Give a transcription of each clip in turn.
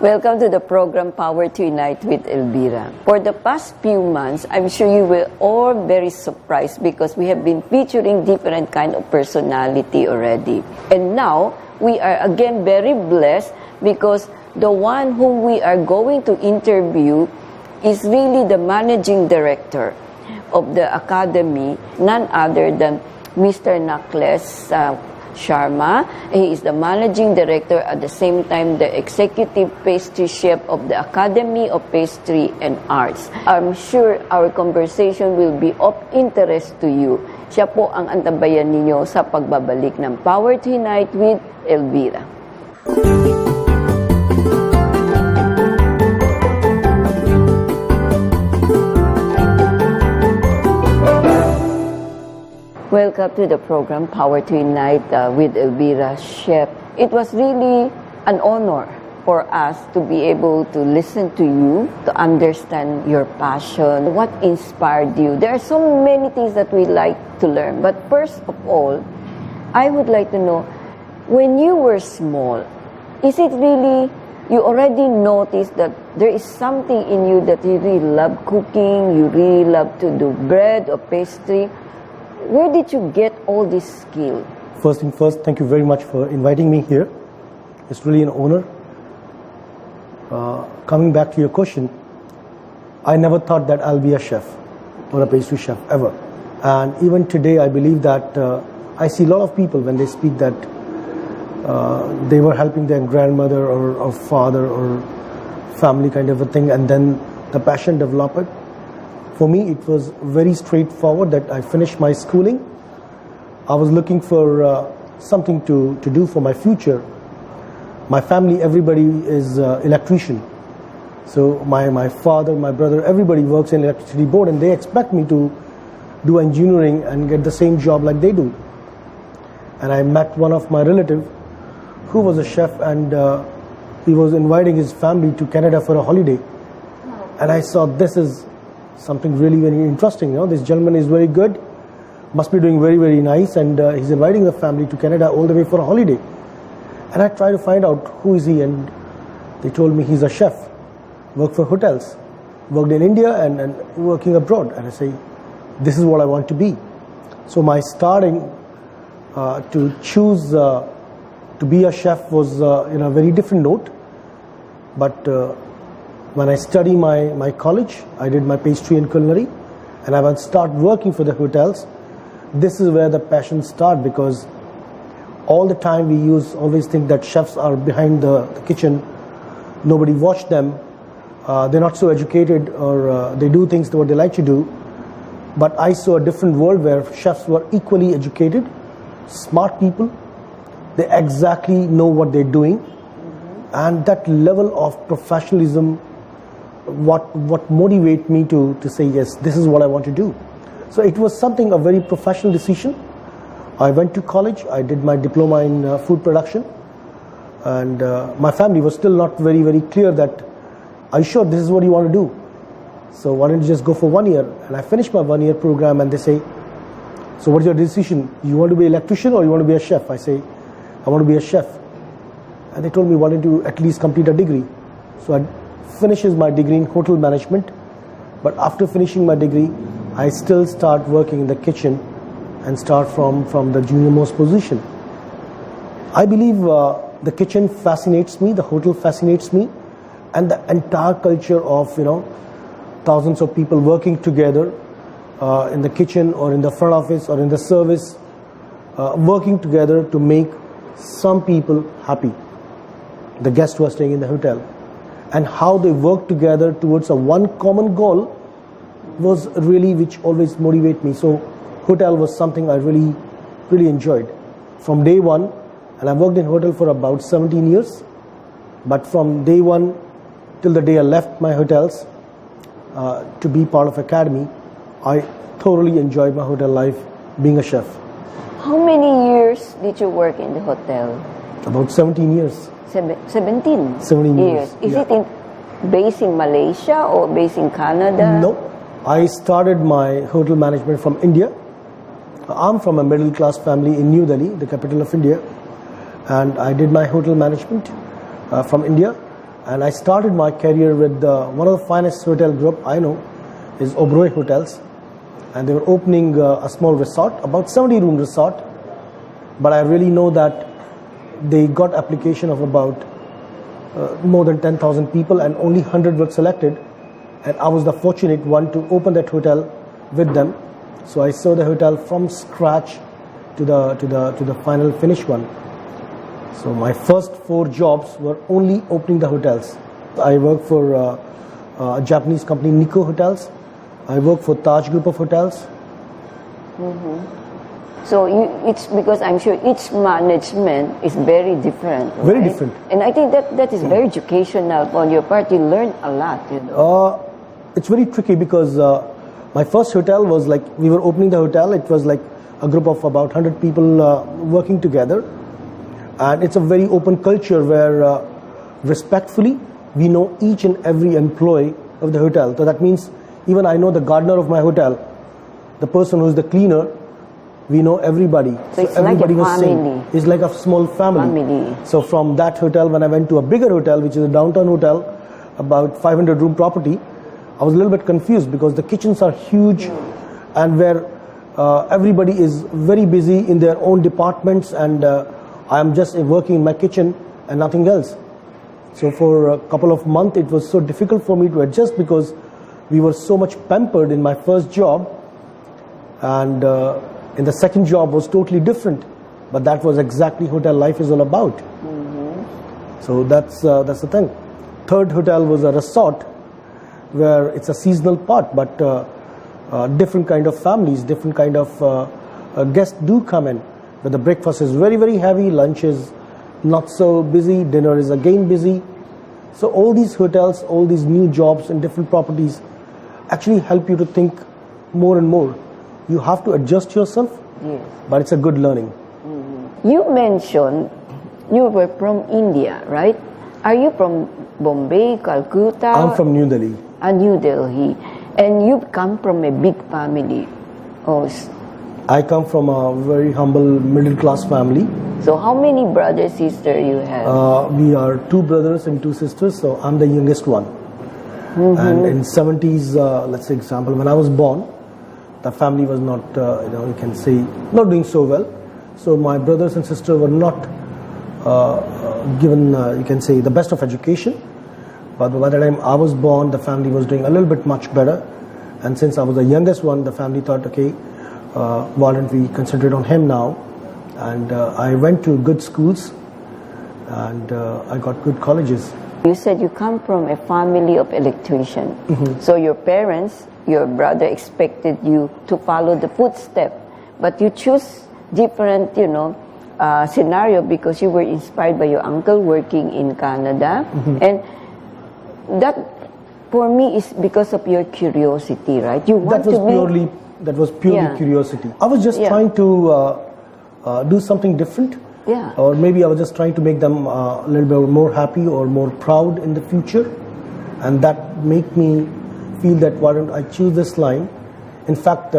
Welcome to the program Power to Unite with Elvira. For the past few months, I'm sure you were all very surprised because we have been featuring different kind of personality already. And now, we are again very blessed because the one whom we are going to interview is really the managing director of the academy, none other than Mr. 𝗨𝗨𝗶𝘄𝗲𝗿. He is the managing director at the same time the executive pastry chef of the Academy of Pastry and Arts. I'm sure our conversation will be of interest to you. Siya po ang antabayan ninyo sa pagbabalik ng Power to Unite with Elvira. Welcome to the program Power to Unite with Elvira, Chef. It was really an honor for us to be able to listen to you, to understand your passion, what inspired you. There are so many things that we like to learn. But first of all, I would like to know, when you were small, is it really, you already noticed that there is something in you that you really love cooking, you really love to do bread or pastry? Where did you get all this skill? First thing first, thank you very much for inviting me here. It's really an honor. Coming back to your question, I never thought that I'll be a chef or a pastry chef ever. And even today, I believe that I see a lot of people when they speak that they were helping their grandmother or father or family kind of a thing, and then the passion developed. For me, it was very straightforward that I finished my schooling. I was looking for something to do for my future. My family, everybody is electrician. So my father, my brother, everybody works in electricity board, and they expect me to do engineering and get the same job like they do. And I met one of my relatives who was a chef, and he was inviting his family to Canada for a holiday. And I saw this is something really very interesting. You know, this gentleman is very good, must be doing very, very nice, and he's inviting the family to Canada all the way for a holiday. And I tried to find out who is he, and they told me he's a chef, worked for hotels, worked in India and working abroad. And I say, this is what I want to be. So my starting to choose to be a chef was in a very different note. But when I studied my college, I did my pastry and culinary, and I would start working for the hotels. This is where the passion started, because all the time we always think that chefs are behind the kitchen, nobody watch them, they're not so educated, or they do things what they like to do. But I saw a different world where chefs were equally educated, smart people, they exactly know what they're doing, and that level of professionalism what motivated me to say, yes, this is what I want to do. So it was a very professional decision. I went to college, I did my diploma in food production, and my family was still not very, very clear that, are you sure this is what you want to do? So why don't you just go for 1 year? And I finished my 1 year program, and they say, so what's your decision? You want to be an electrician or you want to be a chef? I say, I want to be a chef. And they told me, why don't you at least complete a degree? So I finishes my degree in hotel management, but after finishing my degree, I still start working in the kitchen and start from the junior most position. I believe the kitchen fascinates me, the hotel fascinates me, and the entire culture of, you know, thousands of people working together in the kitchen or in the front office or in the service, working together to make some people happy, the guests who are staying in the hotel. And how they work together towards one common goal was really which always motivated me. So hotel was something I really, really enjoyed. From day one, and I worked in hotel for about 17 years, but from day one till the day I left my hotels to be part of academy, I thoroughly enjoyed my hotel life being a chef. How many years did you work in the hotel? About 17 years. 17 years. Is it based in Malaysia or based in Canada? No. I started my hotel management from India. I'm from a middle class family in New Delhi, the capital of India. And I did my hotel management from India. And I started my career with one of the finest hotel group I know is 𝗨𝗶𝘁𝗵 Hotels. And they were opening a small resort, about 70-room resort. But I really know that they got application of about more than 10,000 people and only 100 were selected. And I was the fortunate one to open that hotel with them. So I saw the hotel from scratch to the final finish one. So my first 4 jobs were only opening the hotels. I worked for a Japanese company, Nikko Hotels. I worked for 𝗨𝗏 Group of Hotels. So it's because I'm sure each management is very different. Right? Very different. And I think that is very educational on your part. You learn a lot, you know. It's very tricky because my first hotel was like, we were opening the hotel, it was like a group of about 100 people working together. And it's a very open culture where respectfully we know each and every employee of the hotel. So that means even I know the gardener of my hotel, the person who's the cleaner, we know everybody. So it's everybody like a family. It's like a small family. So from that hotel, when I went to a bigger hotel, which is a downtown hotel, about 500-room property, I was a little bit confused because the kitchens are huge and where everybody is very busy in their own departments, and I am just working in my kitchen and nothing else. So for a couple of months, it was so difficult for me to adjust because we were so much pampered in my first job, and in the second job was totally different. But that was exactly hotel life is all about. So that's the thing. Third hotel was a resort where it's a seasonal part, but different kind of families, different kind of guests do come in. But the breakfast is very, very heavy, lunch is not so busy, dinner is again busy. So all these hotels, all these new jobs and different properties actually help you to think more and more. You have to adjust yourself, but it's a good learning. You mentioned you were from India, right? Are you from Bombay, Calcutta? I'm from New Delhi. New Delhi. And you've come from a big family. I come from a very humble middle-class family. So how many brothers, sisters you have? We are 2 brothers and 2 sisters, so I'm the youngest one. And in 70s, let's say example, when I was born, the family was not, you can say, not doing so well. So my brothers and sisters were not given, you can say, the best of education. But by the time I was born, the family was doing a little bit much better. And since I was the youngest one, the family thought, okay, why don't we concentrate on him now? And I went to good schools and I got good colleges. You said you come from a family of electricians. So your parents, your brother expected you to follow the footsteps, but you choose different, scenario because you were inspired by your uncle working in Canada. And that, for me, is because of your curiosity, right? You want that was purely curiosity. I was just trying to do something different. Or maybe I was just trying to make them a little bit more happy or more proud in the future. And that made me feel that why don't I choose this line. In fact,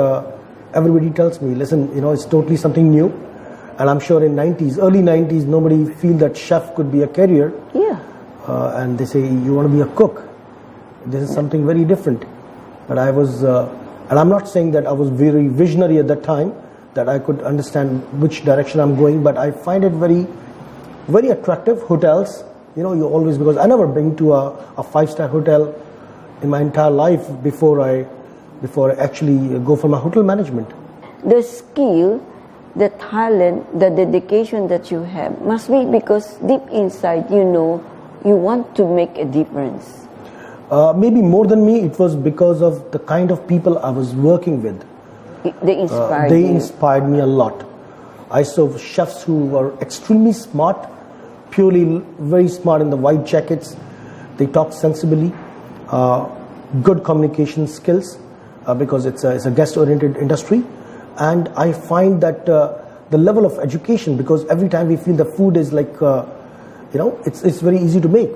everybody tells me, listen, it's totally something new. And I'm sure in early 90s, nobody feel that chef could be a career. And they say, you want to be a cook. This is something very different. But I was, and I'm not saying that I was very visionary at that time, that I could understand which direction I'm going, but I find it very, very attractive. Hotels, you always, because I never been to a 5-star hotel in my entire life before I actually go for my hotel management. The skill, the talent, the dedication that you have must be because deep inside, you want to make a difference. Maybe more than me, it was because of the kind of people I was working with. They inspired me a lot. I saw chefs who were extremely smart, purely very smart in the white jackets. They talk sensibly, good communication skills, because it's a guest-oriented industry. And I find that the level of education, because every time we feel the food is like, it's very easy to make.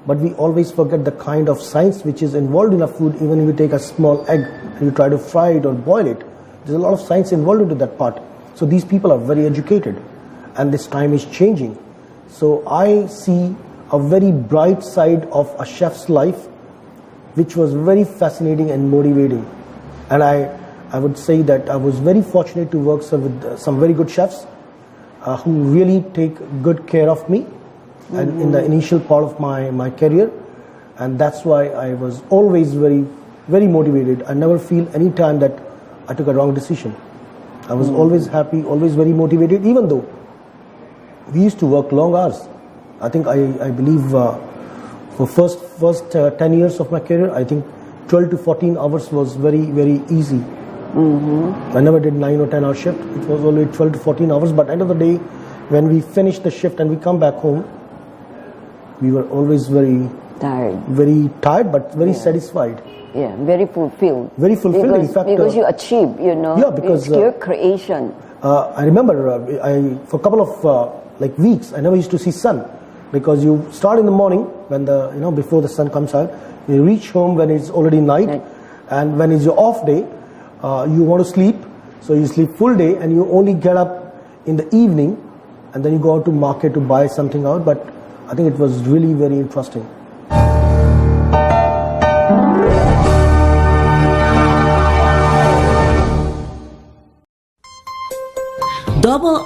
But we always forget the kind of science which is involved in a food. Even if you take a small egg and you try to fry it or boil it, there's a lot of science involved into that part. So these people are very educated, and this time is changing. So I see a very bright side of a chef's life, which was very fascinating and motivating. And I would say that I was very fortunate to work with some very good chefs who really take good care of me and in the initial part of my career. And that's why I was always very, very motivated. I never feel any time that I took a wrong decision. I was always happy, always very motivated, even though we used to work long hours. I think I believe for first 10 years of my career, I think 12 to 14 hours was very, very easy. I never did 9 or 10 hour shift. It was only 12 to 14 hours. But end of the day, when we finish the shift and we come back home, we were always very tired, but very satisfied. Yeah, very fulfilled. Very fulfilled. Because, in fact, because you achieve, yeah, because it's your creation. I remember for a couple of weeks, I never used to see sun, because you start in the morning when before the sun comes out. You reach home when it's already night, and when it's your off day, you want to sleep, so you sleep full day, and you only get up in the evening, and then you go out to market to buy something out. But I think it was really very interesting.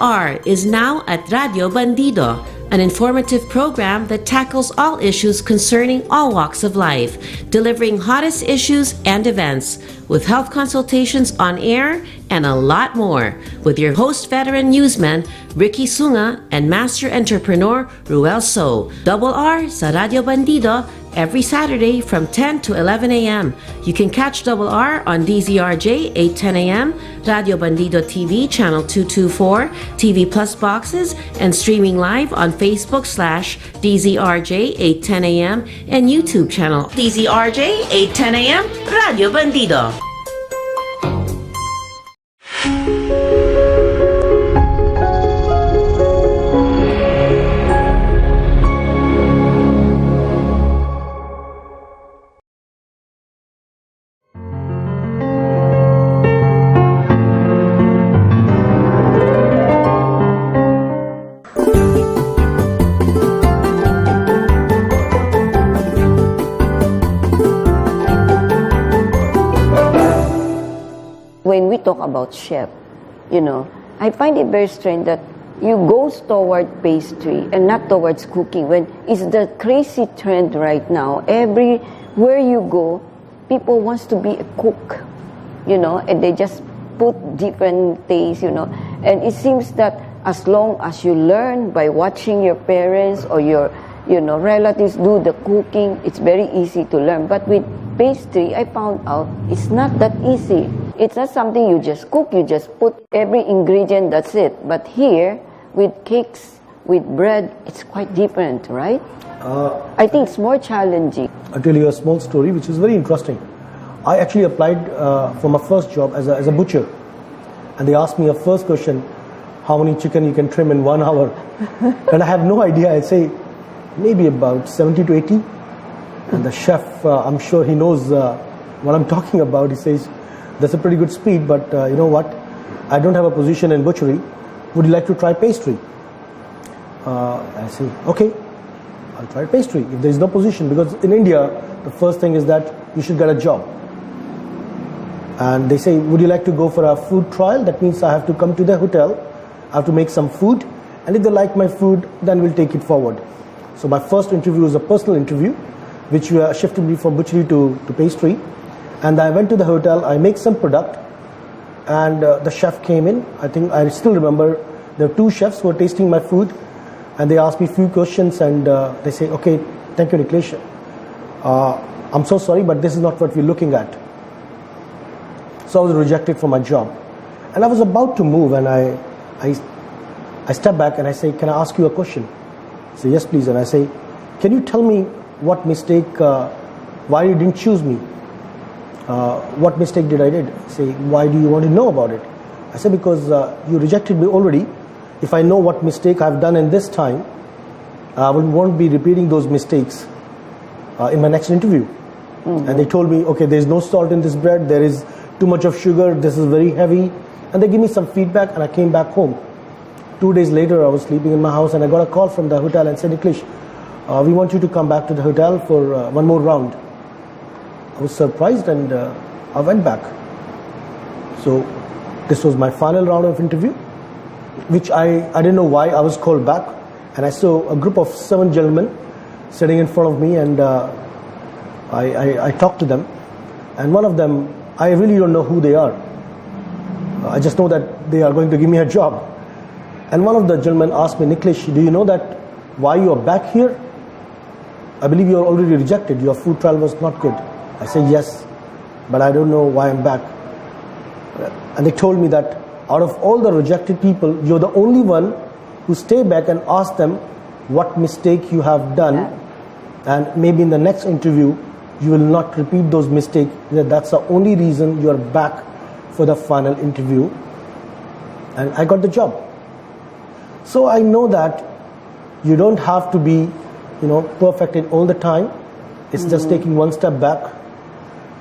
R is now at Radio Bandido, an informative program that tackles all issues concerning all walks of life, delivering hottest issues and events, with health consultations on air and a lot more, with your host veteran newsman 𝗣ποι𝘄𝗲𝗿 and master entrepreneur 𝗨𝘶𝗶𝘄𝗲. R sa Radio Bandido every Saturday from 10 to 11 a.m. You can catch R on DZRJ 8:10 a.m., Radio Bandido TV channel 224, TV Plus boxes, and streaming live on Facebook/DZRJ 8:10 a.m. and YouTube channel DZRJ 8:10 a.m. Radio Bandido. When we talk about chef, I find it very strange that you go toward pastry and not towards cooking, when it's the crazy trend right now. Everywhere you go, people wants to be a cook, and they just put different tastes, and it seems that as long as you learn by watching your parents or your relatives do the cooking, it's very easy to learn. But with pastry, I found out it's not that easy. It's not something you just cook, you just put every ingredient, that's it. But here, with cakes, with bread, it's quite different, right? I think it's more challenging. I'll tell you a small story which is very interesting. I actually applied for my first job as a butcher. And they asked me a first question, how many chicken you can trim in 1 hour? And I have no idea. I'd say maybe about 70 to 80. And the chef, I'm sure he knows what I'm talking about. He says, that's a pretty good speed, but you know what? I don't have a position in butchery. Would you like to try pastry? I say, okay, I'll try pastry if there is no position, because in India, the first thing is that you should get a job. And they say, would you like to go for a food trial? That means I have to come to the hotel, I have to make some food, and if they like my food, then we'll take it forward. So my first interview was a personal interview, which shifted me from butchery to pastry. And I went to the hotel, I make some product, and the chef came in. I think I still remember there were 2 chefs who were tasting my food, and they asked me a few questions, and they say, okay, thank you, 𝗍𝗏𝗃. I'm so sorry, but this is not what we're looking at. So I was rejected for my job. And I was about to move, and I step back and I say, can I ask you a question? He said, yes, please. And I say, can you tell me what mistake, why you didn't choose me? What mistake did I did? Say, why do you want to know about it? I said, because you rejected me already. If I know what mistake I've done in this time, I won't be repeating those mistakes in my next interview. And they told me, okay, there's no salt in this bread, there is too much of sugar, this is very heavy. And they gave me some feedback, and I came back home. 2 days later, I was sleeping in my house, and I got a call from the hotel and said, 𝗍𝗏𝗃, we want you to come back to the hotel for one more round. I was surprised and I went back. So this was my final round of interview, which I didn't know why I was called back. And I saw a group of 7 gentlemen sitting in front of me, and I talked to them. And one of them, I really don't know who they are. I just know that they are going to give me a job. And one of the gentlemen asked me, "Nilesh, do you know that why you are back here? I believe you are already rejected. Your food trial was not good." I said, "Yes, but I don't know why I'm back." And they told me that out of all the rejected people, you're the only one who stay back and ask them what mistake you have done. And maybe in the next interview, you will not repeat those mistakes. That's the only reason you are back for the final interview. And I got the job. So I know that you don't have to be, perfect in all the time. It's just taking one step back,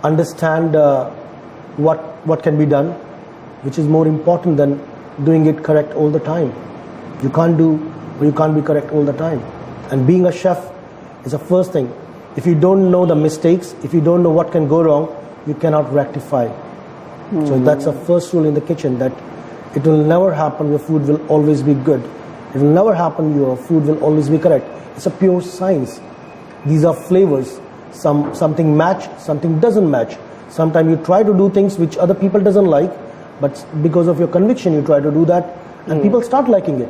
understand what can be done, which is more important than doing it correct all the time. You can't be correct all the time. And being a chef is the first thing. If you don't know the mistakes, if you don't know what can go wrong, you cannot rectify. So that's the first rule in the kitchen, that it will never happen your food will always be good. It will never happen your food will always be correct. It's a pure science. These are flavors. Something match, something doesn't match. Sometimes you try to do things which other people doesn't like, but because of your conviction you try to do that, and people start liking it.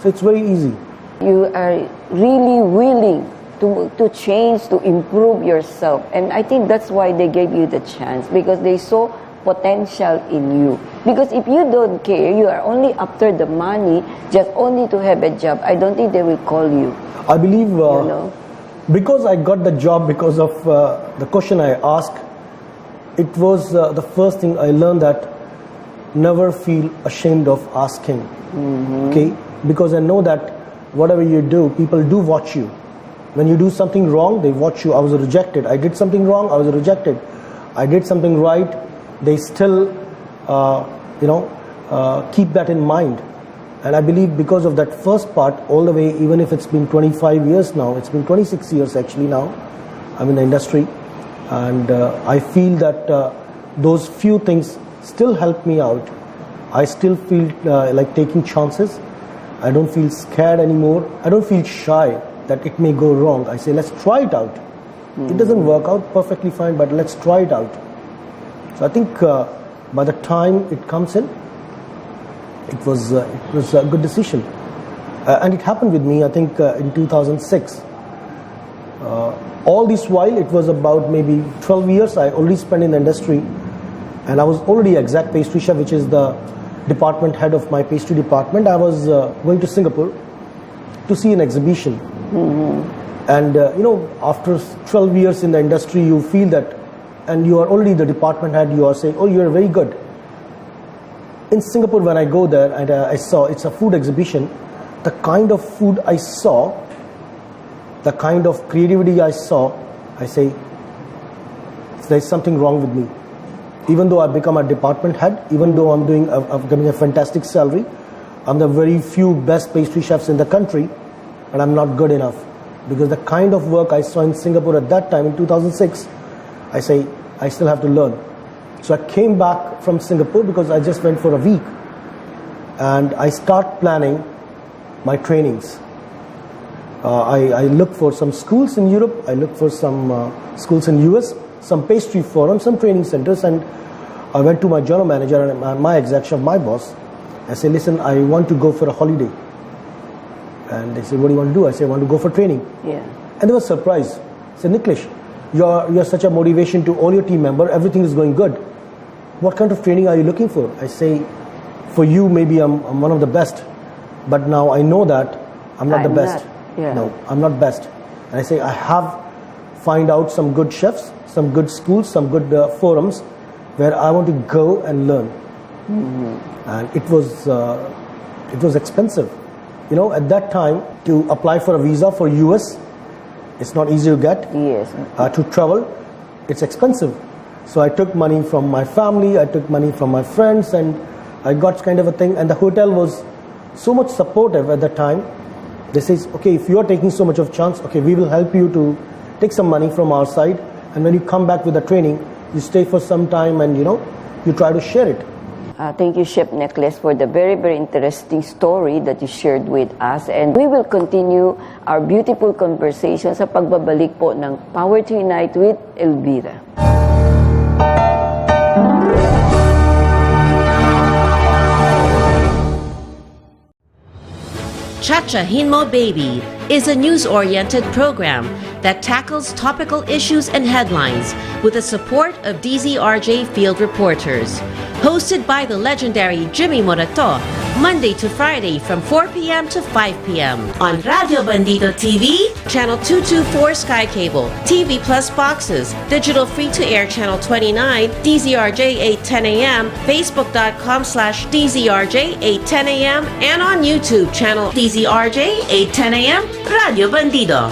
So it's very easy. You are really willing to change, to improve yourself. And I think that's why they gave you the chance, because they saw potential in you. Because if you don't care, you are only after the money, just only to have a job, I don't think they will call you. I believe because I got the job because of the question I asked, it was the first thing I learned, that never feel ashamed of asking. Okay? Because I know that whatever you do, people do watch you. When you do something wrong, they watch you. I was rejected. I did something wrong, I was rejected. I did something right, they still keep that in mind. And I believe because of that first part, all the way, even if it's been 25 years now, it's been 26 years actually now, I'm in the industry, and I feel that those few things still help me out. I still feel like taking chances. I don't feel scared anymore. I don't feel shy that it may go wrong. I say, let's try it out. It doesn't work out perfectly fine, but let's try it out. So I think by the time it comes in, it was a good decision. And it happened with me, I think, in 2006. All this while, it was about maybe 12 years I already spent in the industry, and I was already exact pastry chef, which is the department head of my pastry department. I was going to Singapore to see an exhibition. And after 12 years in the industry, you feel that, and you are already the department head, you are saying, oh, you are very good. In Singapore, when I go there and I saw it's a food exhibition, the kind of food I saw, the kind of creativity I saw, I say, there's something wrong with me. Even though I become a department head, even though I'm getting a fantastic salary, I'm the very few best pastry chefs in the country, and I'm not good enough. Because the kind of work I saw in Singapore at that time, in 2006, I say, I still have to learn. So I came back from Singapore because I just went for a week. And I start planning my trainings. I look for some schools in Europe, I look for some schools in US, some pastry forums, some training centers, and I went to my general manager and my exec chef, my boss. I said, listen, I want to go for a holiday. And they said, what do you want to do? I said, I want to go for training. Yeah. And they were surprised. I said, Nilesh, you're such a motivation to all your team members, everything is going good. What kind of training are you looking for? I say, for you, maybe I'm one of the best, but now I know that I'm not the best. No, I'm not best. And I say, I have find out some good chefs, some good schools, some good forums where I want to go and learn. And it was expensive. At that time, to apply for a visa for US, it's not easy to get. Yes. To travel, it's expensive. So I took money from my family, I took money from my friends, and I got kind of a thing. And the hotel was so much supportive at the time. They say, okay, if you are taking so much of chance, okay, we will help you to take some money from our side, and when you come back with the training, you stay for some time and you try to share it. Thank you, Chef Necklace, for the very, very interesting story that you shared with us. And we will continue our beautiful conversation sa pagbabalik po ng Power to Unite with Elvira. 𝗨𝗄𝗲𝗵 is a news-oriented program that tackles topical issues and headlines with the support of DZRJ field reporters. Hosted by the legendary Jimmy Morato, Monday to Friday from 4 p.m. to 5 p.m. on Radio Bandido TV, Channel 224 Sky Cable, TV Plus boxes, digital free-to-air Channel 29, DZRJ 8:10 a.m., Facebook.com/DZRJ 8:10 a.m., and on YouTube channel DZRJ 8:10 a.m. Radio Bandido.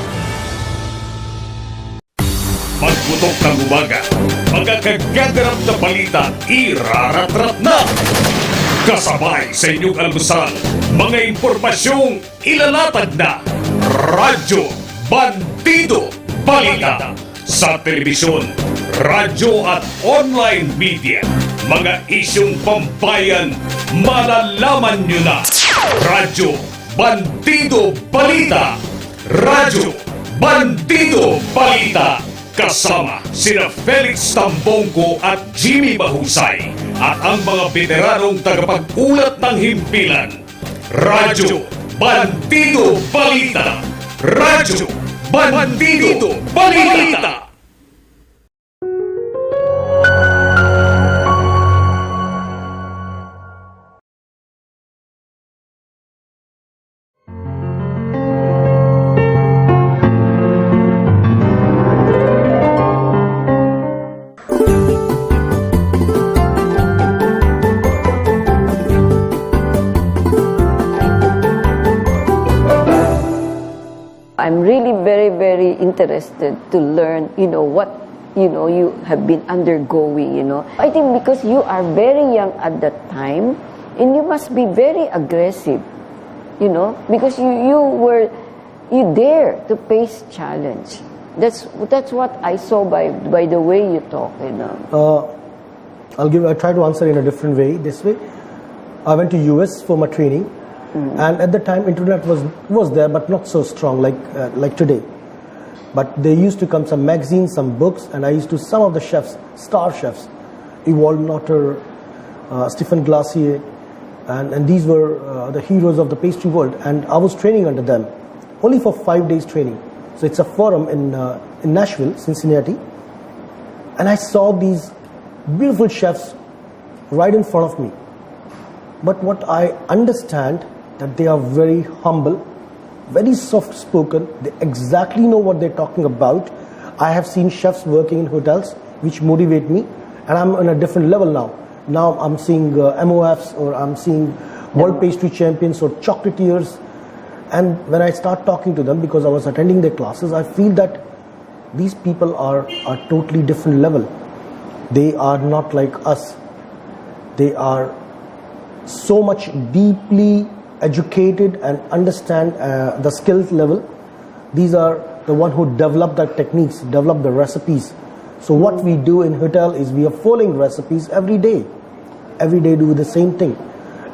Pagputok ng umaga, magkakaganap na balita, iraratrap na! Kasabay sa inyong almusal, mga impormasyong ilalatag na Radyo Bandido Balita sa telebisyon, radyo at online media. Mga isyong pambayan, malalaman nyo na. Radyo Bandido Balita, Radyo Bandido Balita. Kasama sina Felix Tambongko at Jimmy Mahusay at ang mga veteranong tagapag-ulat ng himpilan. Radyo Bandido Balita! Radyo Bandido Balita! I'm really very, very interested to learn, what, you have been undergoing, I think because you are very young at that time, and you must be very aggressive, because you dare to face challenge. That's what I saw by the way you talk, I'll try to answer in a different way, this way. I went to US for my training. And at the time, internet was there, but not so strong like today. But there used to come some magazines, some books, and I used to some of the chefs, star chefs, Yvonne Notter, Stephen Glacier, and these were the heroes of the pastry world. And I was training under them, only for 5 days training. So it's a forum in Nashville, Cincinnati, and I saw these beautiful chefs right in front of me. But what I understand, that they are very humble, very soft-spoken, they exactly know what they're talking about. I have seen chefs working in hotels which motivate me, and I'm on a different level now. Now I'm seeing MOFs, or I'm seeing world pastry champions or chocolatiers, and when I start talking to them, because I was attending their classes, I feel that these people are a totally different level. They are not like us. They are so much deeply educated and understand the skills level. These are the one who develop the techniques, develop the recipes. So what we do in hotel is we are following recipes every day. Every day do the same thing.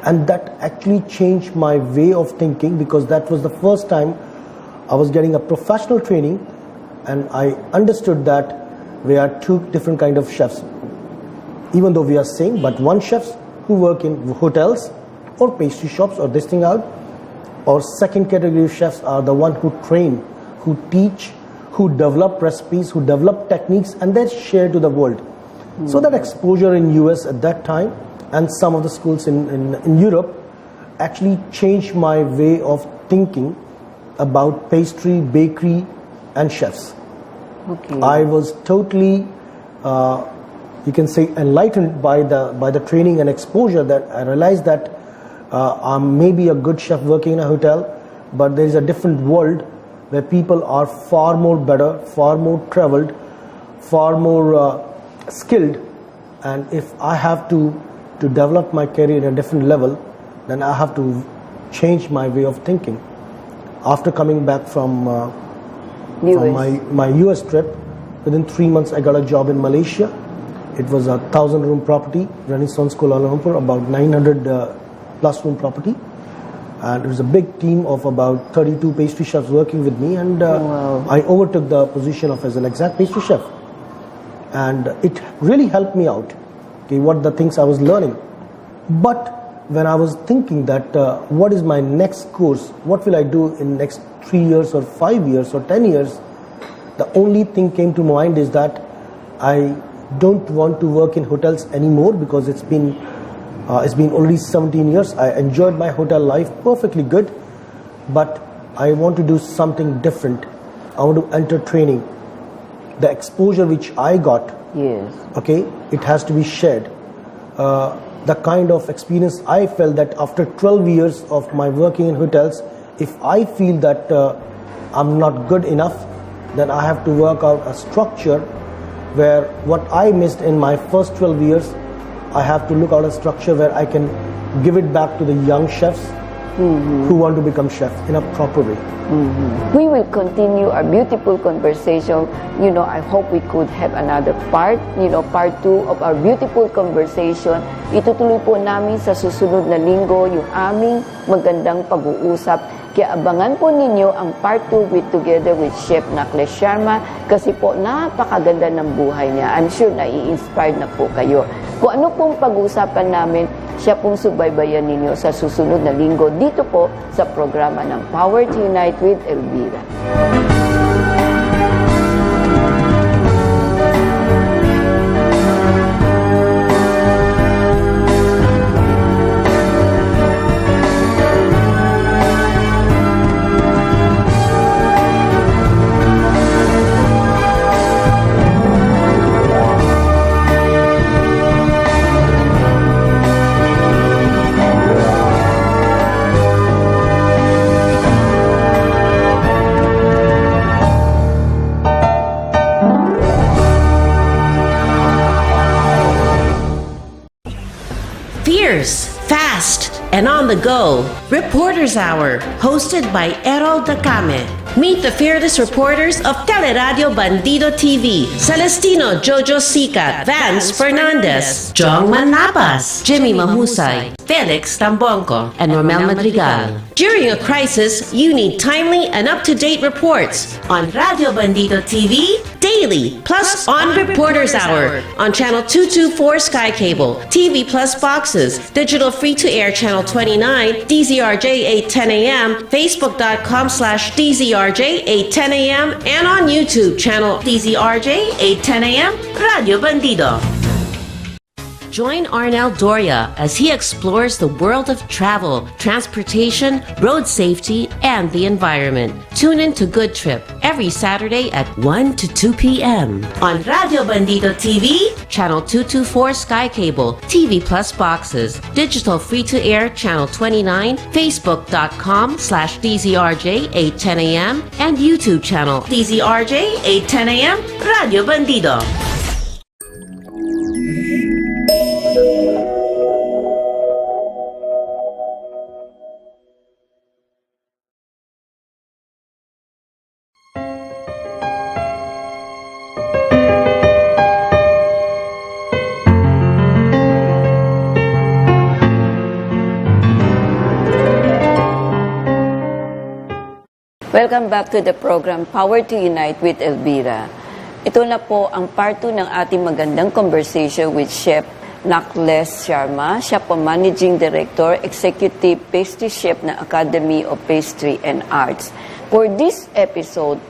And that actually changed my way of thinking, because that was the first time I was getting a professional training, and I understood that we are two different kind of chefs. Even though we are same, but one chefs who work in hotels or pastry shops or this thing out, or second category of chefs are the one who train, who teach, who develop recipes, who develop techniques, and then share to the world. So that exposure in US at that time, and some of the schools in Europe, actually changed my way of thinking about pastry, bakery, and chefs. Okay. I was totally you can say enlightened by the training and exposure, that I realized that I'm maybe a good chef working in a hotel, but there is a different world where people are far more better, far more traveled, far more skilled, and if I have to develop my career at a different level, then I have to change my way of thinking. after coming back from US. my US trip, within 3 months I got a job in Malaysia. It was a 1,000-room property, Renaissance Kuala Lumpur, about 900 plus room property. And it was a big team of about 32 pastry chefs working with me, and I overtook the position of as an exact pastry chef. And it really helped me out, okay, what the things I was learning. But when I was thinking that what is my next course, what will I do in next 3 years or 5 years or 10 years, the only thing came to mind is that I don't want to work in hotels anymore, because it's been already 17 years. I enjoyed my hotel life perfectly good, but I want to do something different. I want to enter training. The exposure which I got, Yes. okay, it has to be shared. The kind of experience I felt that after 12 years of my working in hotels, if I feel that I'm not good enough, then I have to work out a structure where what I missed in my first 12 years, I have to look out a structure where I can give it back to the young chefs who want to become chefs in a proper way. We will continue our beautiful conversation. I hope we could have another part, part 2 of our beautiful conversation. Itutuloy po namin sa susunod na linggo yung aming magandang pag-uusap. Kaya abangan po ninyo ang part 2 together with Chef 𝗨𝗶𝘄𝗲, kasi po napakaganda ng buhay niya. I'm sure na i-inspired na po kayo. Kung ano pong pag-uusapan namin, siya pong subaybayan ninyo sa susunod na linggo dito po sa programa ng Power to Unite with Elvira. Fierce, fast, and on the go. Reporters Hour, hosted by 𝗘𝗹𝘃𝗵. Meet the fearless reporters of Teleradio Bandido TV: Celestino Jojo Sicat, Vance Fernandez, Jong Manlapas, Jimmy Mahusay, Felix Tambongco, and Romel Madrigal. During a crisis, you need timely and up-to-date reports on Radio Bandido TV daily, plus on Reporters Hour on Channel 224 Sky Cable, TV Plus boxes, digital free-to-air Channel 29, DZRJ 8:10 a.m., Facebook.com/DZRJ 8:10 a.m., and on YouTube channel DZRJ 8:10 a.m. Radio Bandido. Join Arnel Doria as he explores the world of travel, transportation, road safety, and the environment. Tune in to Good Trip every Saturday at 1 to 2 p.m. on Radio Bandido TV, Channel 224 Sky Cable, TV Plus boxes, digital free-to-air Channel 29, Facebook.com/DZRJ 8:10 a.m., and YouTube channel DZRJ 8:10 a.m. Radio Bandido. Welcome back to the program Power to Unite with Elvira. Ito na po ang part 2 ng ating magandang conversation with Chef 𝗨𝗃𝗃𝗵. Siya po Managing Director, Executive Pastry Chef ng Academy of Pastry and Arts. For this episode,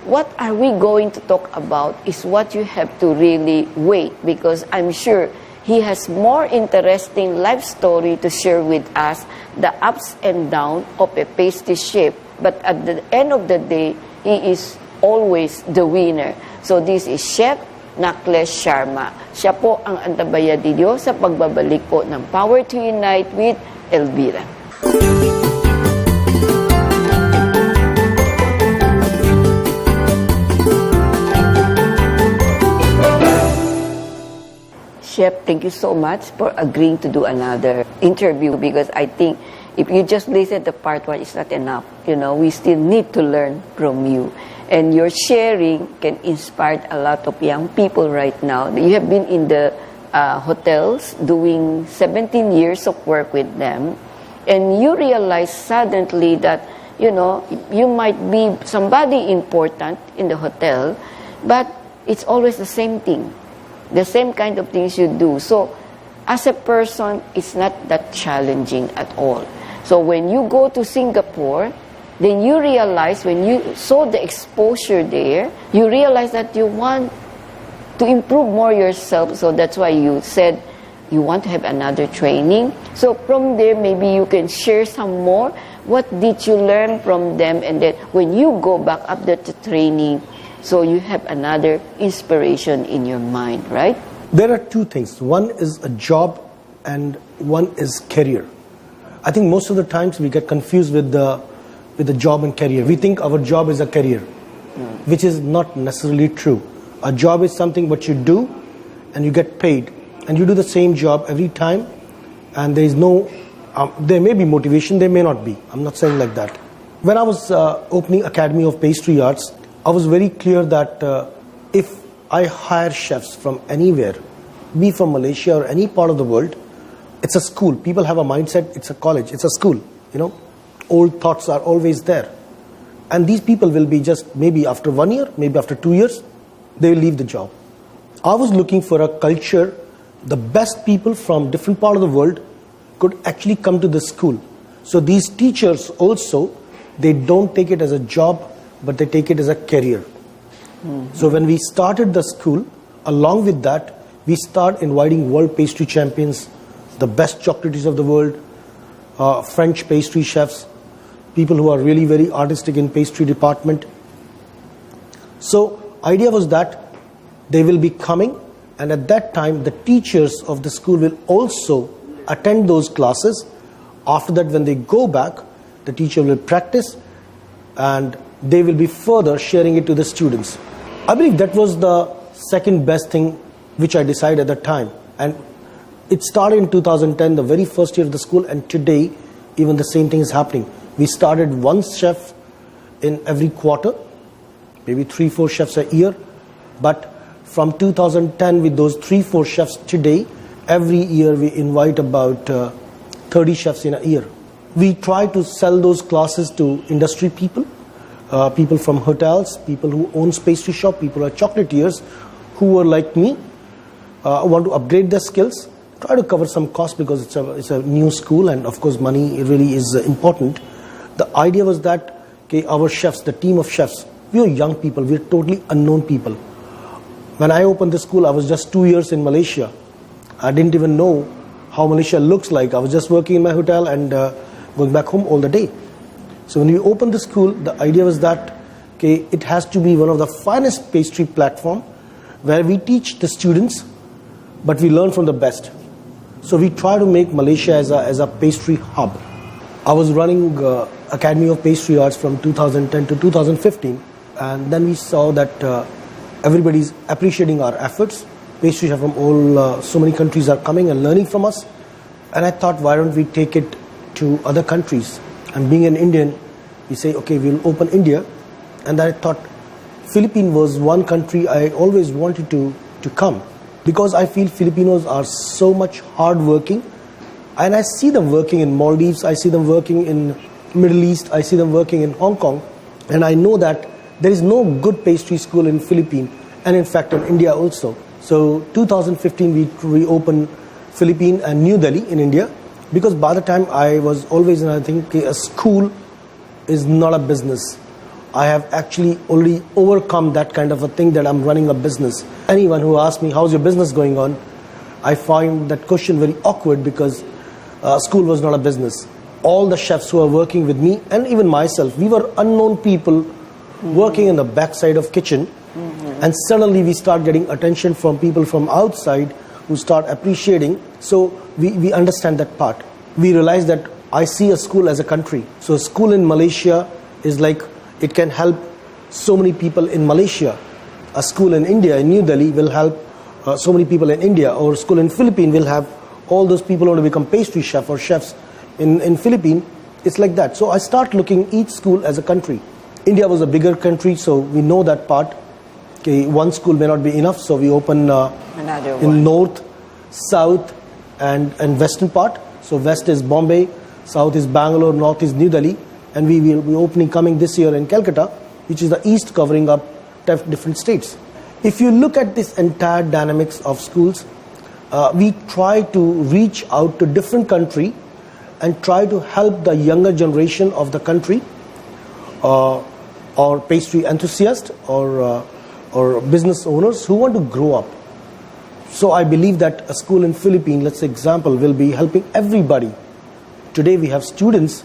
what are we going to talk about is what you have to really wait, because I'm sure he has more interesting life story to share with us, the ups and downs of a pastry chef. But at the end of the day, he is always the winner. So this is Chef 𝗨𝗃𝗃𝗵. Siya po ang antabayadilyo sa pagbabalik po ng Power to Unite with Elvira. Chef, thank you so much for agreeing to do another interview, because I think if you just listen to part one, it's not enough. We still need to learn from you. And your sharing can inspire a lot of young people right now. You have been in the hotels doing 17 years of work with them, and you realize suddenly that, you might be somebody important in the hotel, but it's always the same thing, the same kind of things you do. So as a person, it's not that challenging at all. So when you go to Singapore, then you realize, when you saw the exposure there, you realize that you want to improve more yourself. So that's why you said you want to have another training. So from there, maybe you can share some more. What did you learn from them? And then when you go back after the training, so you have another inspiration in your mind, right? There are two things. One is a job and one is career. I think most of the times we get confused with the job and career. We think our job is a career, which is not necessarily true. A job is something what you do and you get paid, and you do the same job every time, and there is no, there may be motivation, there may not be. I'm not saying like that. When I was opening Academy of Pastry Arts, I was very clear that if I hire chefs from anywhere, be from Malaysia or any part of the world, it's a school. People have a mindset, it's a college, it's a school, Old thoughts are always there. And these people will be just maybe after 1 year, maybe after 2 years, they will leave the job. I was looking for a culture, the best people from different part of the world could actually come to the school. So these teachers also, they don't take it as a job, but they take it as a career. So when we started the school, along with that, we start inviting world pastry champions, the best chocolatiers of the world, French pastry chefs, people who are really very artistic in pastry department. So idea was that they will be coming, and at that time the teachers of the school will also attend those classes. After that, when they go back, the teacher will practice and they will be further sharing it to the students. I believe that was the second best thing which I decided at the time. And it started in 2010, the very first year of the school, and today even the same thing is happening. We started one chef in every quarter, maybe 3-4 chefs a year. But from 2010, with those 3-4 chefs today, every year we invite about 30 chefs in a year. We try to sell those classes to industry people, people from hotels, people who own pastry shop, people who are chocolatiers, who are like me, want to upgrade their skills, try to cover some cost because it's a new school, and of course money really is important. The idea was that our chefs, the team of chefs, we are young people, we are totally unknown people. When I opened the school, I was just 2 years in Malaysia. I didn't even know how Malaysia looks like. I was just working in my hotel and going back home all the day. So when we opened the school, the idea was that it has to be one of the finest pastry platform where we teach the students, but we learn from the best. So we try to make Malaysia as a pastry hub. I was running Academy of Pastry Arts from 2010 to 2015, and then we saw that everybody's appreciating our efforts. Pastry chefs from all, so many countries are coming and learning from us. And I thought, why don't we take it to other countries? And being an Indian, we say, okay, we'll open India. And then I thought, Philippines was one country I always wanted to come, because I feel Filipinos are so much hardworking. And I see them working in Maldives, I see them working in Middle East, I see them working in Hong Kong. And I know that there is no good pastry school in Philippines, and in fact in India also. So 2015 we opened Philippines and New Delhi in India, because by the time I was always, and I think a school is not a business. I have actually already overcome that kind of a thing, that I'm running a business. Anyone who asks me, how's your business going on? I find that question very awkward, because school was not a business. All the chefs who are working with me, and even myself, we were unknown people working in the backside of kitchen. And suddenly we start getting attention from people from outside who start appreciating. So we understand that part. We realize that I see a school as a country. So a school in Malaysia is like, it can help so many people in Malaysia. A school in India, in New Delhi, will help so many people in India. Or a school in Philippines will have all those people who want to become pastry chef or chefs In Philippines, it's like that. So I start looking each school as a country. India was a bigger country, so we know that part. Okay, one school may not be enough, so we open Another in one. north, south, and western part. So west is Bombay, south is Bangalore, north is New Delhi, and we will be opening coming this year in Calcutta, which is the east, covering up different states. If you look at this entire dynamics of schools, we try to reach out to different country and try to help the younger generation of the country, or pastry enthusiasts, or business owners who want to grow up. So I believe that a school in Philippines, let's say example, will be helping everybody. Today we have students,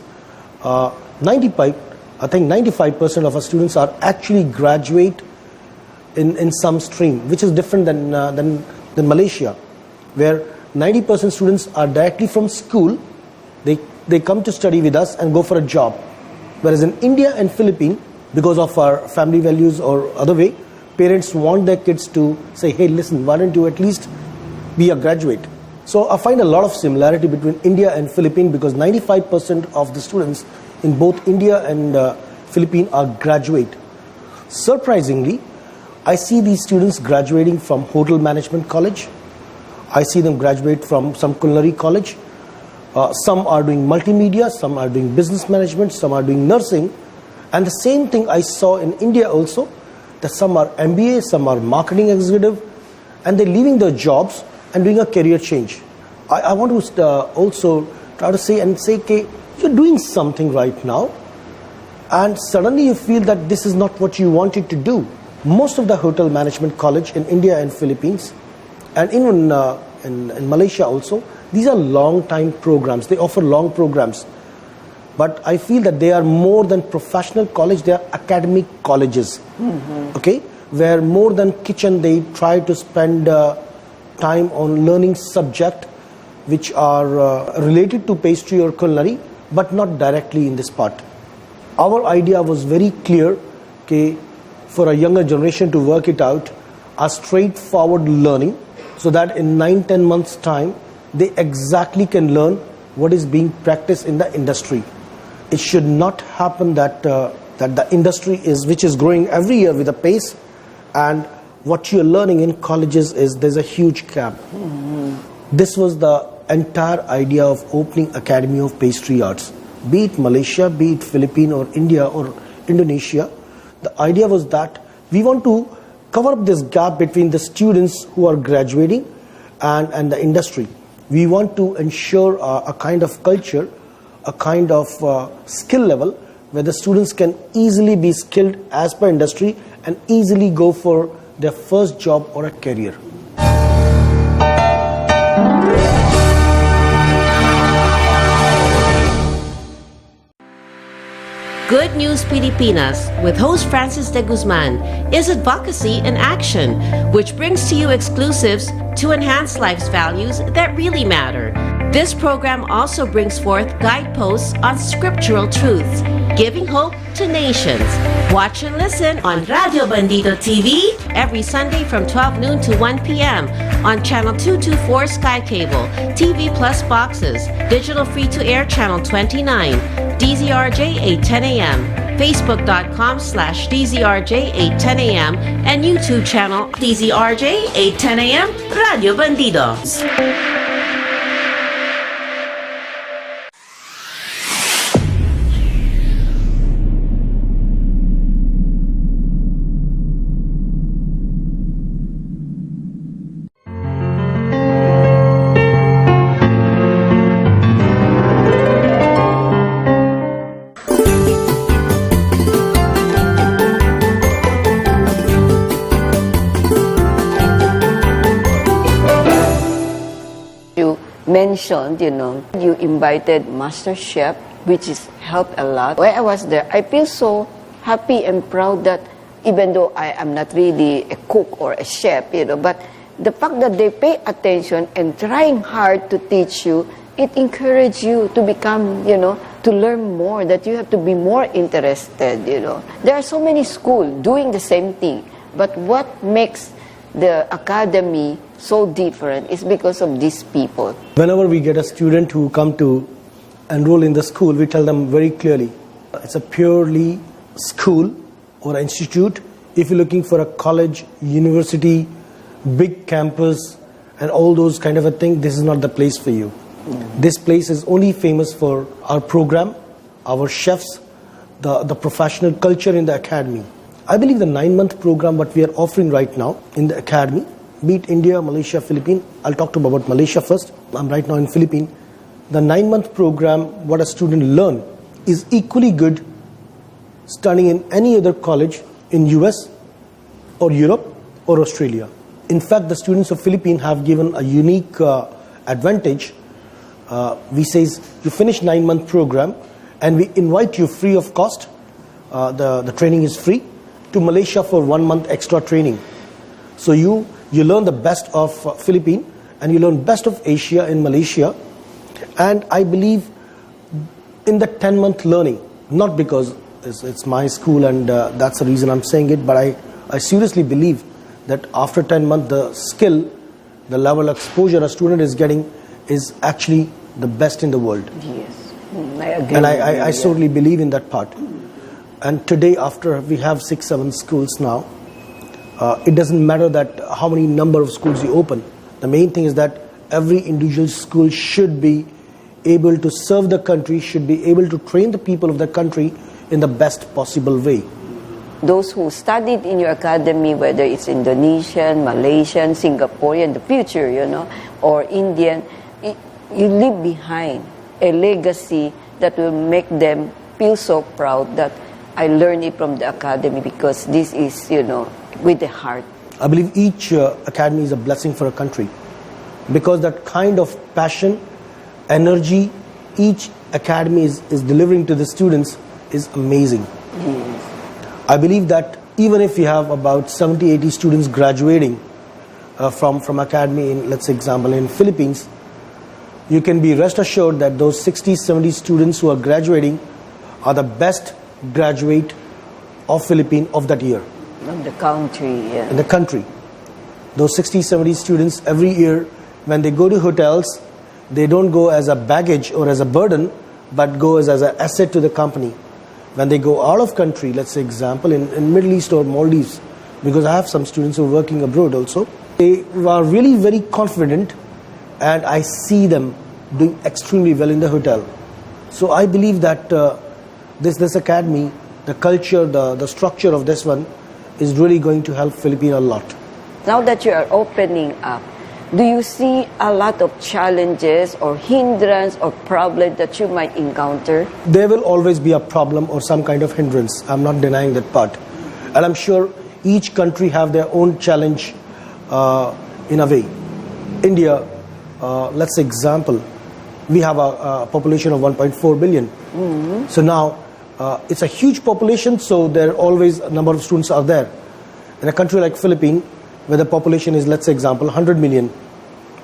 95% of our students are actually graduate in some stream, which is different than Malaysia, where 90% students are directly from school. They come to study with us and go for a job. Whereas in India and Philippines, because of our family values or other way, parents want their kids to say, hey, listen, why don't you at least be a graduate? So I find a lot of similarity between India and Philippines, because 95% of the students in both India and Philippines are graduate. Surprisingly, I see these students graduating from hotel management college. I see them graduate from some culinary college. Some are doing multimedia, some are doing business management, some are doing nursing. And the same thing I saw in India also, that some are MBA, some are marketing executive, and they're leaving their jobs and doing a career change. I want to also try to say, okay, you're doing something right now, and suddenly you feel that this is not what you wanted to do. Most of the hotel management college in India and Philippines, and even in Malaysia also, these are long time programs. They offer long programs. But I feel that they are more than professional college, they are academic colleges. Okay, where more than kitchen, they try to spend time on learning subject which are related to pastry or culinary, but not directly in this part. Our idea was very clear, okay, for a younger generation to work it out, a straightforward learning, so that in 9-10 months time, they exactly can learn what is being practiced in the industry. It should not happen that the industry which is growing every year with a pace, and what you're learning in colleges there's a huge gap. This was the entire idea of opening Academy of Pastry Arts. Be it Malaysia, be it Philippines or India or Indonesia, the idea was that we want to cover up this gap between the students who are graduating and the industry. We want to ensure a kind of culture, a kind of skill level where the students can easily be skilled as per industry and easily go for their first job or a career. Good News Pilipinas with host Francis de Guzman is advocacy in action, which brings to you exclusives to enhance life's values that really matter. This program also brings forth guideposts on scriptural truths, giving hope to nations. Watch and listen on Radio Bandido TV every Sunday from 12 noon to 1 p.m. on Channel 224 Sky Cable, TV Plus boxes, digital free-to-air Channel 29, DZRJ 8:10 a.m., Facebook.com/DZRJ 8:10 a.m., and YouTube channel DZRJ 8:10 a.m. Radio Bandido. Mentioned, you invited Master Chef, which is helped a lot. When I was there, I feel so happy and proud that even though I am not really a cook or a chef, but the fact that they pay attention and trying hard to teach you, it encourages you to become, to learn more, that you have to be more interested, There are so many schools doing the same thing, but what makes the academy so different is because of these people. Whenever we get a student who come to enroll in the school, we tell them very clearly, it's a purely school or institute. If you're looking for a college, university, big campus, and all those kind of a thing, this is not the place for you. This place is only famous for our program, our chefs, the professional culture in the academy. I believe the 9-month program what we are offering right now in the academy, be it India, Malaysia, Philippines. I'll talk to you about Malaysia first. I'm right now in Philippines. The 9-month program, what a student learn, is equally good studying in any other college in US or Europe or Australia. In fact, the students of Philippines have given a unique advantage. We says you finish 9-month program and we invite you free of cost. The training is free to Malaysia for 1 month extra training. So you learn the best of Philippines and you learn best of Asia in Malaysia. And I believe in the 10-month learning, not because it's my school and that's the reason I'm saying it, but I seriously believe that after 10 months, the skill, the level of exposure a student is getting is actually the best in the world. Yes, I agree. And I certainly believe in that part. And today, after we have 6-7 schools now, it doesn't matter that how many number of schools you open. The main thing is that every individual school should be able to serve the country, should be able to train the people of the country in the best possible way. Those who studied in your academy, whether it's Indonesian, Malaysian, Singaporean, in the future, or Indian, you leave behind a legacy that will make them feel so proud that I learned it from the academy because this is, with the heart. I believe each academy is a blessing for a country because that kind of passion, energy, each academy is delivering to the students is amazing. Yes. I believe that even if we have about 70-80 students graduating from academy in, let's say example, in Philippines, you can be rest assured that those 60-70 students who are graduating are the best graduate of Philippines of that year. Of the country, yeah. In the country. Those 60-70 students every year, when they go to hotels, they don't go as a baggage or as a burden, but go as an asset to the company. When they go out of country, let's say example in Middle East or Maldives, because I have some students who are working abroad also, they are really very confident and I see them doing extremely well in the hotel. So I believe that this academy, the culture, the structure of this one is really going to help Philippines a lot. Now that you are opening up, do you see a lot of challenges or hindrance or problems that you might encounter? There will always be a problem or some kind of hindrance. I'm not denying that part. And I'm sure each country have their own challenge in a way. India, let's say example, we have a population of 1.4 billion. Mm-hmm. So now it's a huge population, so there are always a number of students are there. In a country like Philippines, where the population is, let's say example, 100 million.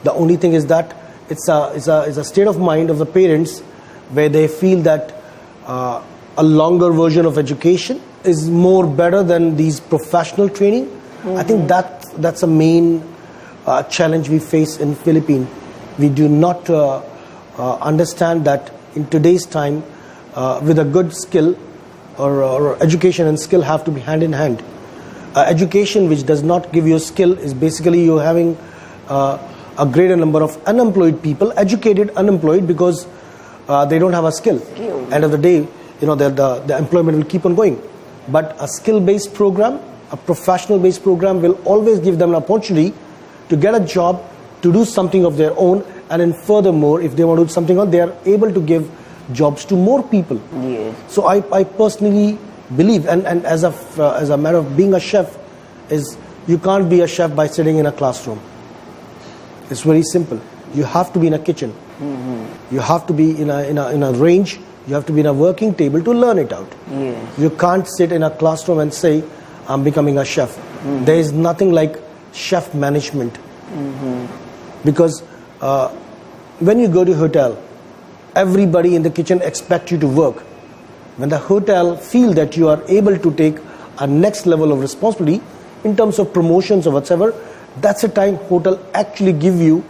The only thing is that it's a state of mind of the parents where they feel that a longer version of education is more better than these professional training. Mm-hmm. I think that's a main challenge we face in Philippines. We do not understand that in today's time, with a good skill or education and skill have to be hand in hand. Education which does not give you a skill is basically you having a greater number of unemployed people, educated unemployed because they don't have a skill. End of the day, the employment will keep on going. But a skill-based program, a professional-based program will always give them an opportunity to get a job, to do something of their own, and then furthermore, if they want to do something else, they are able to give jobs to more people. Yes. So I personally believe, and as a matter of being a chef, is you can't be a chef by sitting in a classroom. It's very simple. You have to be in a kitchen. Mm-hmm. You have to be in a range. You have to be in a working table to learn it out. Yes. You can't sit in a classroom and say, I'm becoming a chef. Mm-hmm. There is nothing like chef management. Mm-hmm. Because when you go to hotel, everybody in the kitchen expects you to work. When the hotel feel that you are able to take a next level of responsibility in terms of promotions or whatever, that's the time hotel actually give you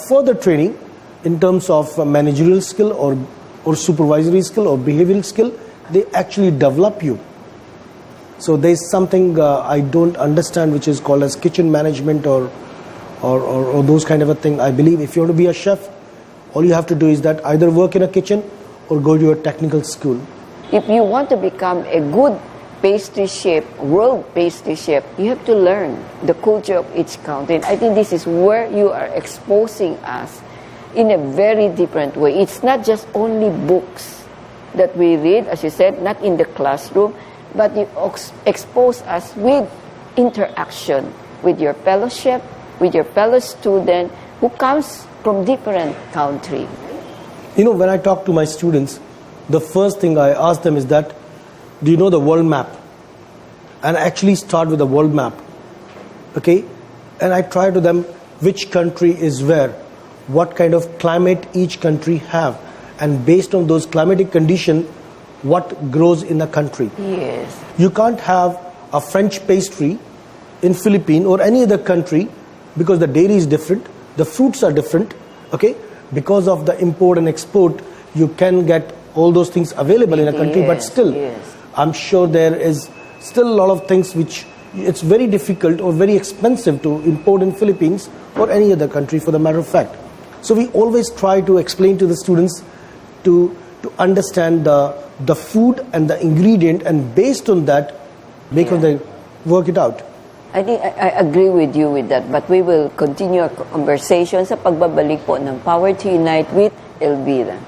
further training in terms of managerial skill or supervisory skill or behavioral skill, they actually develop you. So there's something I don't understand, which is called as kitchen management or those kind of a thing. I believe if you want to be a chef, all you have to do is that either work in a kitchen or go to a technical school. If you want to become a good pastry chef, world pastry chef, you have to learn the culture of each country. And I think this is where you are exposing us in a very different way. It's not just only books that we read, as you said, not in the classroom, but you expose us with interaction with your fellow chef, with your fellow student who comes from different country. You know, when I talk to my students, the first thing I ask them is that, do you know the world map? And I actually start with the world map, okay? And I try to them which country is where, what kind of climate each country have, and based on those climatic conditions, what grows in the country. Yes. You can't have a French pastry in Philippines or any other country because the dairy is different, the fruits are different, okay? Because of the import and export, you can get all those things available in a country, but still, I'm sure there is still a lot of things which it's very difficult or very expensive to import in Philippines or any other country for the matter of fact. So we always try to explain to the students to understand the food and the ingredient, and based on that, work it out. I think I agree with you with that, but we will continue our conversation sa pagbabalik po ng Power to Unite with Elvira.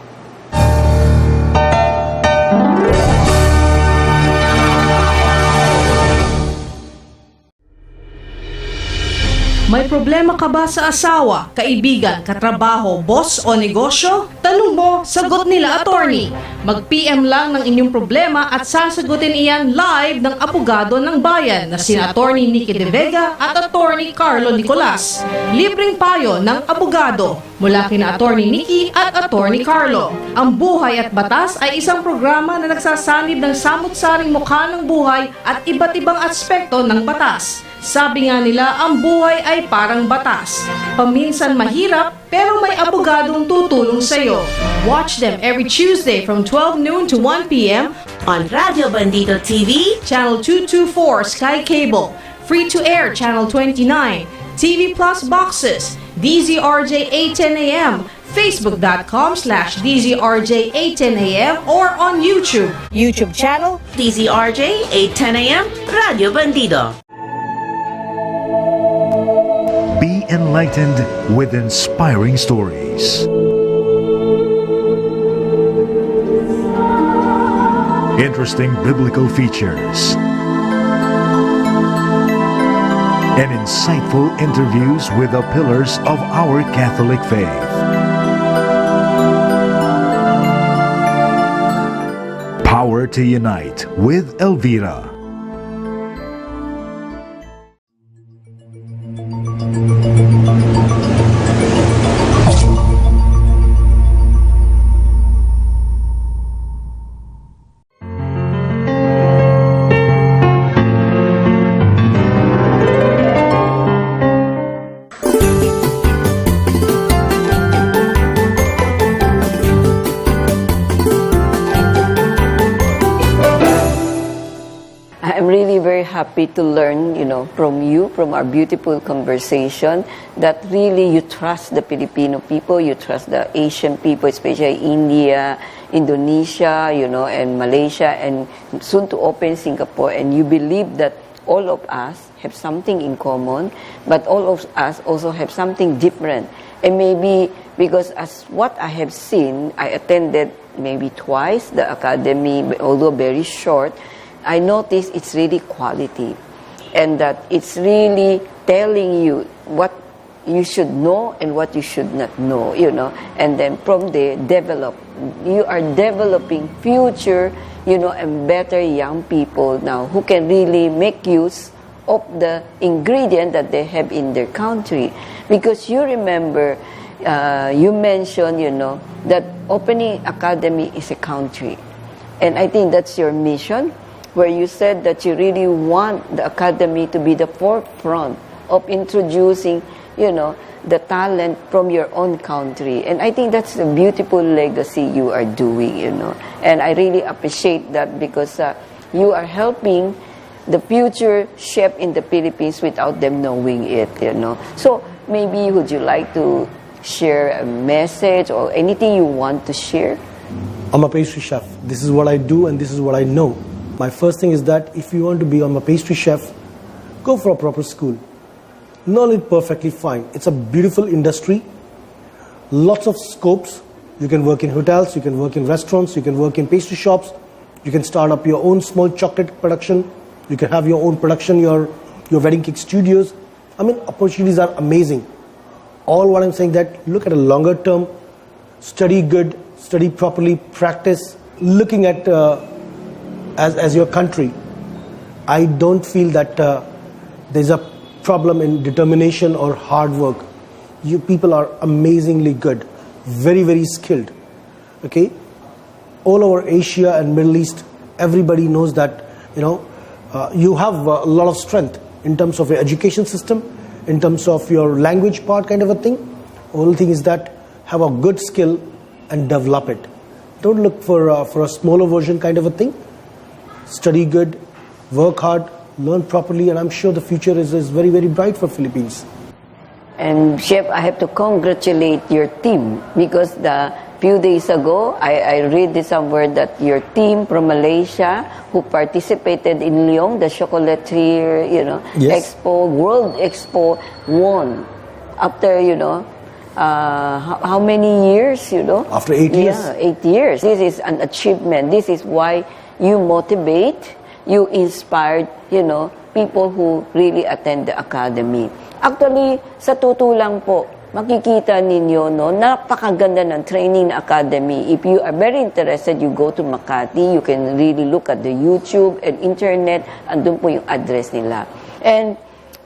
May problema ka ba sa asawa, kaibigan, katrabaho, boss o negosyo? Tanong mo, sagot nila attorney. Mag-PM lang ng inyong problema at sasagutin iyan live ng abogado ng bayan na sina attorney 𝗍𝗶𝘃𝗏 at attorney Carlo Nicolas. Libreng payo ng abogado mula kina attorney Nikki at attorney Carlo. Ang Buhay at Batas ay isang programa na nagsasanib ng samut-saring mukha ng buhay at iba't ibang aspekto ng batas. Sabi nga nila, ang buhay ay parang batas. Paminsan mahirap, pero may abogadong tutulong sa'yo. Watch them every Tuesday from 12 noon to 1 p.m. on Radio Bandido TV, Channel 224 Sky Cable, Free to Air Channel 29, TV Plus Boxes, DZRJ 810 AM, Facebook.com/DZRJ 810 AM, or on YouTube channel DZRJ 810 AM, Radio Bandido. Be enlightened with inspiring stories. Interesting biblical features. And insightful interviews with the pillars of our Catholic faith. Power to Unite with Elvira. Happy to learn, from you, from our beautiful conversation, that really you trust the Filipino people, you trust the Asian people, especially India, Indonesia, and Malaysia, and soon to open Singapore, and you believe that all of us have something in common, but all of us also have something different. And maybe because as what I have seen, I attended maybe twice the academy, although very short, I noticed it's really quality, and that it's really telling you what you should know and what you should not know, and then from there you are developing future, and better young people now who can really make use of the ingredient that they have in their country. Because you remember, you mentioned, that opening academy is a country, and I think that's your mission, where you said that you really want the academy to be the forefront of introducing the talent from your own country. And I think that's a beautiful legacy you are doing, And I really appreciate that because you are helping the future chef in the Philippines without them knowing it, So maybe would you like to share a message or anything you want to share? I'm a pastry chef. This is what I do and this is what I know. My first thing is that if you want to be a pastry chef, go for a proper school. Learn it perfectly fine. It's a beautiful industry. Lots of scopes. You can work in hotels, you can work in restaurants, you can work in pastry shops. You can start up your own small chocolate production. You can have your own production, your wedding cake studios. I mean, opportunities are amazing. All what I'm saying that look at a longer term, study good, study properly, practice. Looking at as your country, I don't feel that there's a problem in determination or hard work. You people are amazingly good, very, very skilled. Okay, all over Asia and Middle East, everybody knows that you have a lot of strength in terms of your education system, in terms of your language part kind of a thing. Only thing is that have a good skill and develop it. Don't look for a smaller version kind of a thing. Study good, work hard, learn properly, and I'm sure the future is very, very bright for Philippines. And Chef, I have to congratulate your team because the few days ago, I read this somewhere that your team from Malaysia who participated in Lyon, the chocolatier, Yes. Expo, World Expo, won after, how many years, After 8 years. Yeah, 8 years. This is an achievement. This is why you motivate, you inspired, people who really attend the academy. Actually, sa totoo lang po, makikita ninyo, napakaganda ng training academy. If you are very interested, you go to Makati, you can really look at the YouTube and internet, andun po yung address nila. And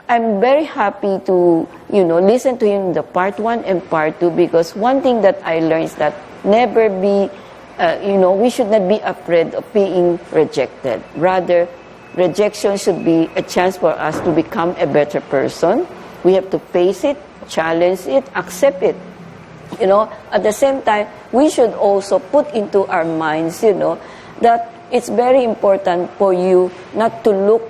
I'm very happy to, listen to him the part 1 and part 2 because one thing that I learned is that never be, we should not be afraid of being rejected. Rather, rejection should be a chance for us to become a better person. We have to face it, challenge it, accept it. At the same time, we should also put into our minds, that it's very important for you not to look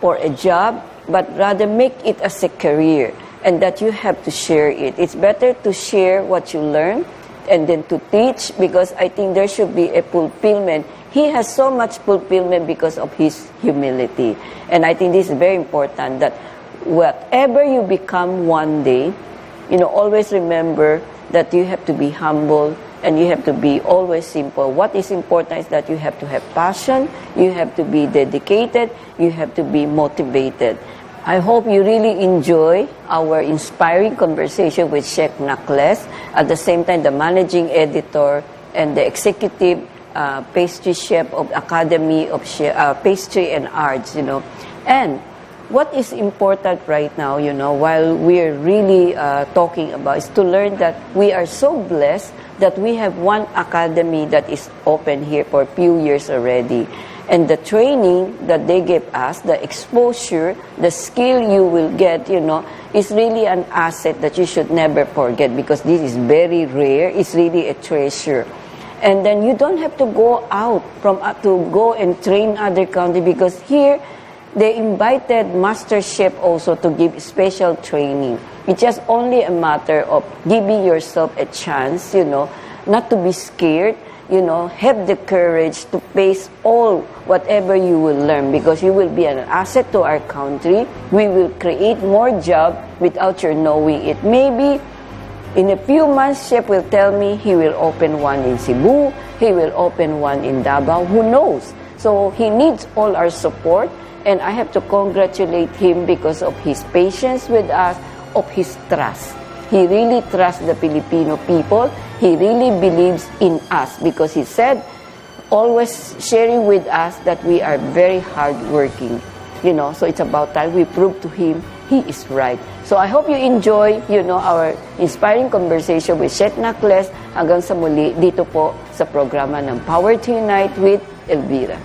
for a job, but rather make it as a career and that you have to share it. It's better to share what you learn and then to teach because I think there should be a fulfillment. He has so much fulfillment because of his humility. And I think this is very important that whatever you become one day, always remember that you have to be humble and you have to be always simple. What is important is that you have to have passion, you have to be dedicated, you have to be motivated. I hope you really enjoy our inspiring conversation with Chef 𝗶𝗏𝗏. At the same time, the managing editor and the executive pastry chef of Academy of Pastry and Arts, And what is important right now, while we're really talking about is to learn that we are so blessed that we have one academy that is open here for a few years already. And the training that they give us, the exposure, the skill you will get, is really an asset that you should never forget because this is very rare. It's really a treasure. And then you don't have to go out to go and train other countries because here they invited master chef also to give special training. It's just only a matter of giving yourself a chance, not to be scared, have the courage to face all whatever you will learn because you will be an asset to our country. We will create more jobs without your knowing it. Maybe in a few months, Chef will tell me he will open one in Cebu, he will open one in Davao, who knows? So he needs all our support and I have to congratulate him because of his patience with us, of his trust. He really trusts the Filipino people. He really believes in us because he said, always sharing with us that we are very hardworking. So it's about time we prove to him he is right. So I hope you enjoy, our inspiring conversation with Chef 𝗶𝗏𝗏. Hanggang sa muli dito po sa programa ng Power to Unite with Elvira.